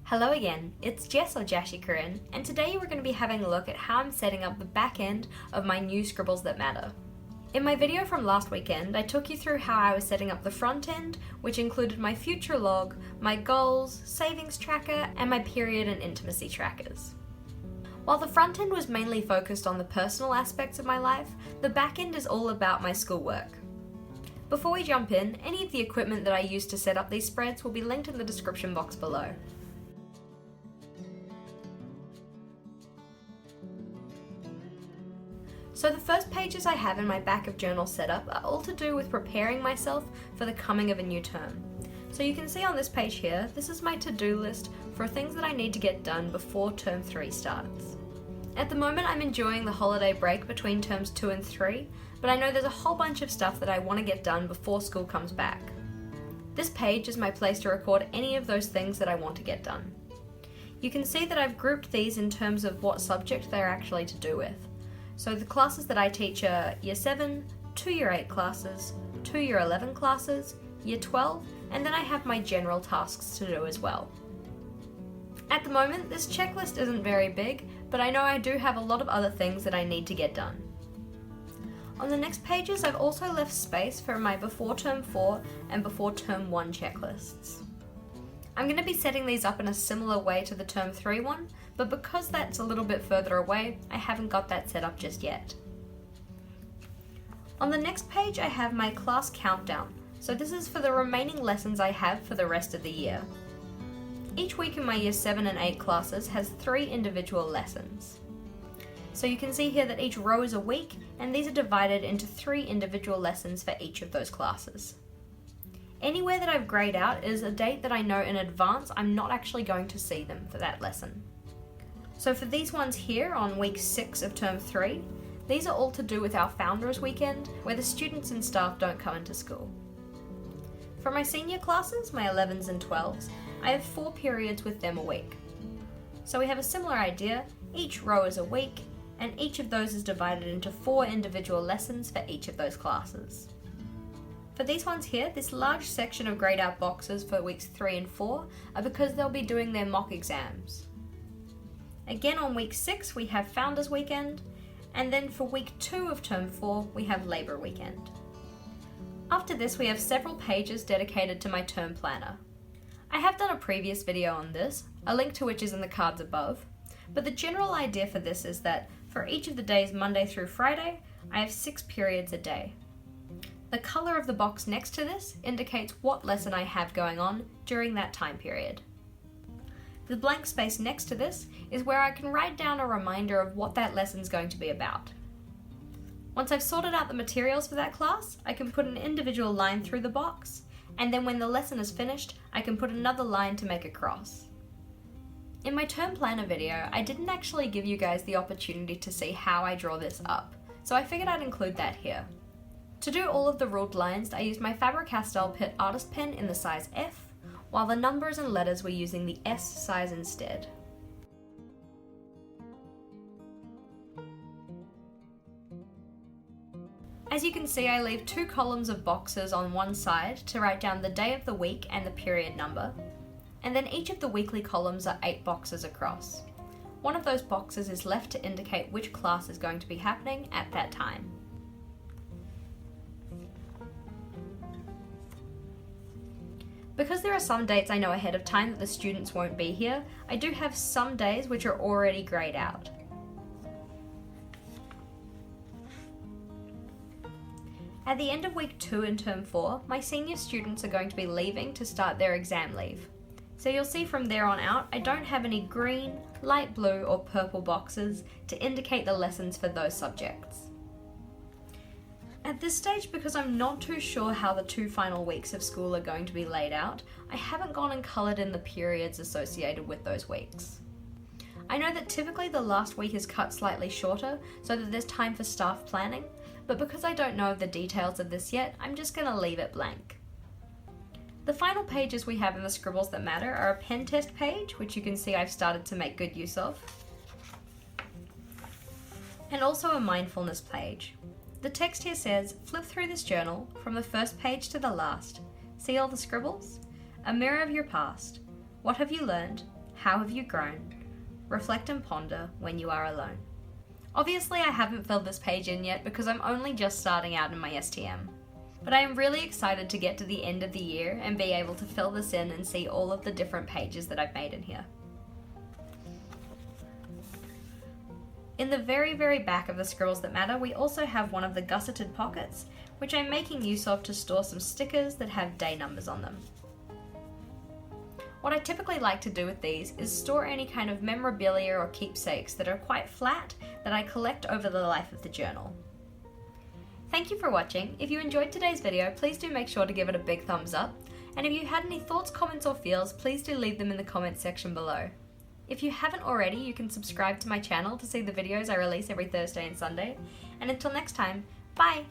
Hello again, it's Jess or JashiiCorrin, and today we're going to be having a look at how I'm setting up the back end of my new Scribbles That Matter. In my video from last weekend, I took you through how I was setting up the front end, which included my future log, my goals, savings tracker, and my period and intimacy trackers. While the front end was mainly focused on the personal aspects of my life, the back end is all about my schoolwork. Before we jump in, any of the equipment that I used to set up these spreads will be linked in the description box below. So the first pages I have in my back of journal setup are all to do with preparing myself for the coming of a new term. So you can see on this page here, this is my to-do list for things that I need to get done before term 3 starts. At the moment I'm enjoying the holiday break between terms 2 and 3, but I know there's a whole bunch of stuff that I want to get done before school comes back. This page is my place to record any of those things that I want to get done. You can see that I've grouped these in terms of what subject they're actually to do with. So the classes that I teach are Year 7, 2 Year 8 classes, 2 Year 11 classes, Year 12, and then I have my general tasks to do as well. At the moment, this checklist isn't very big, but I know I do have a lot of other things that I need to get done. On the next pages, I've also left space for my before term 4 and before term 1 checklists. I'm going to be setting these up in a similar way to the term 3 one, but because that's a little bit further away, I haven't got that set up just yet. On the next page I have my class countdown, so this is for the remaining lessons I have for the rest of the year. Each week in my Year 7 and 8 classes has 3 individual lessons. So you can see here that each row is a week, and these are divided into 3 individual lessons for each of those classes. Anywhere that I've grayed out is a date that I know in advance I'm not actually going to see them for that lesson. So for these ones here on week 6 of term 3, these are all to do with our Founders Weekend, where the students and staff don't come into school. For my senior classes, my 11s and 12s, I have 4 periods with them a week. So we have a similar idea, each row is a week, and each of those is divided into 4 individual lessons for each of those classes. For these ones here, this large section of grayed out boxes for weeks 3 and 4 are because they'll be doing their mock exams. Again on week 6 we have Founders Weekend, and then for week 2 of term 4 we have Labour Weekend. After this we have several pages dedicated to my term planner. I have done a previous video on this, a link to which is in the cards above, but the general idea for this is that for each of the days Monday through Friday, I have 6 periods a day. The colour of the box next to this indicates what lesson I have going on during that time period. The blank space next to this is where I can write down a reminder of what that lesson is going to be about. Once I've sorted out the materials for that class, I can put an individual line through the box, and then when the lesson is finished, I can put another line to make a cross. In my term planner video, I didn't actually give you guys the opportunity to see how I draw this up, so I figured I'd include that here. To do all of the ruled lines, I used my Faber-Castell Pitt Artist Pen in the size F, while the numbers and letters were using the S size instead. As you can see, I leave 2 columns of boxes on one side to write down the day of the week and the period number, and then each of the weekly columns are 8 boxes across. One of those boxes is left to indicate which class is going to be happening at that time. Because there are some dates I know ahead of time that the students won't be here, I do have some days which are already grayed out. At the end of week 2 in term 4, my senior students are going to be leaving to start their exam leave. So you'll see from there on out, I don't have any green, light blue or purple boxes to indicate the lessons for those subjects. At this stage, because I'm not too sure how the 2 final weeks of school are going to be laid out, I haven't gone and coloured in the periods associated with those weeks. I know that typically the last week is cut slightly shorter so that there's time for staff planning, but because I don't know the details of this yet, I'm just going to leave it blank. The final pages we have in the Scribbles That Matter are a pen test page, which you can see I've started to make good use of, and also a mindfulness page. The text here says, flip through this journal from the first page to the last. See all the scribbles? A mirror of your past. What have you learned? How have you grown? Reflect and ponder when you are alone. Obviously I haven't filled this page in yet because I'm only just starting out in my STM. But I am really excited to get to the end of the year and be able to fill this in and see all of the different pages that I've made in here. In the very, very back of the Scribbles That Matter, we also have one of the gusseted pockets, which I'm making use of to store some stickers that have day numbers on them. What I typically like to do with these is store any kind of memorabilia or keepsakes that are quite flat that I collect over the life of the journal. Thank you for watching. If you enjoyed today's video, please do make sure to give it a big thumbs up. And if you had any thoughts, comments or feels, please do leave them in the comments section below. If you haven't already, you can subscribe to my channel to see the videos I release every Thursday and Sunday. And until next time, bye!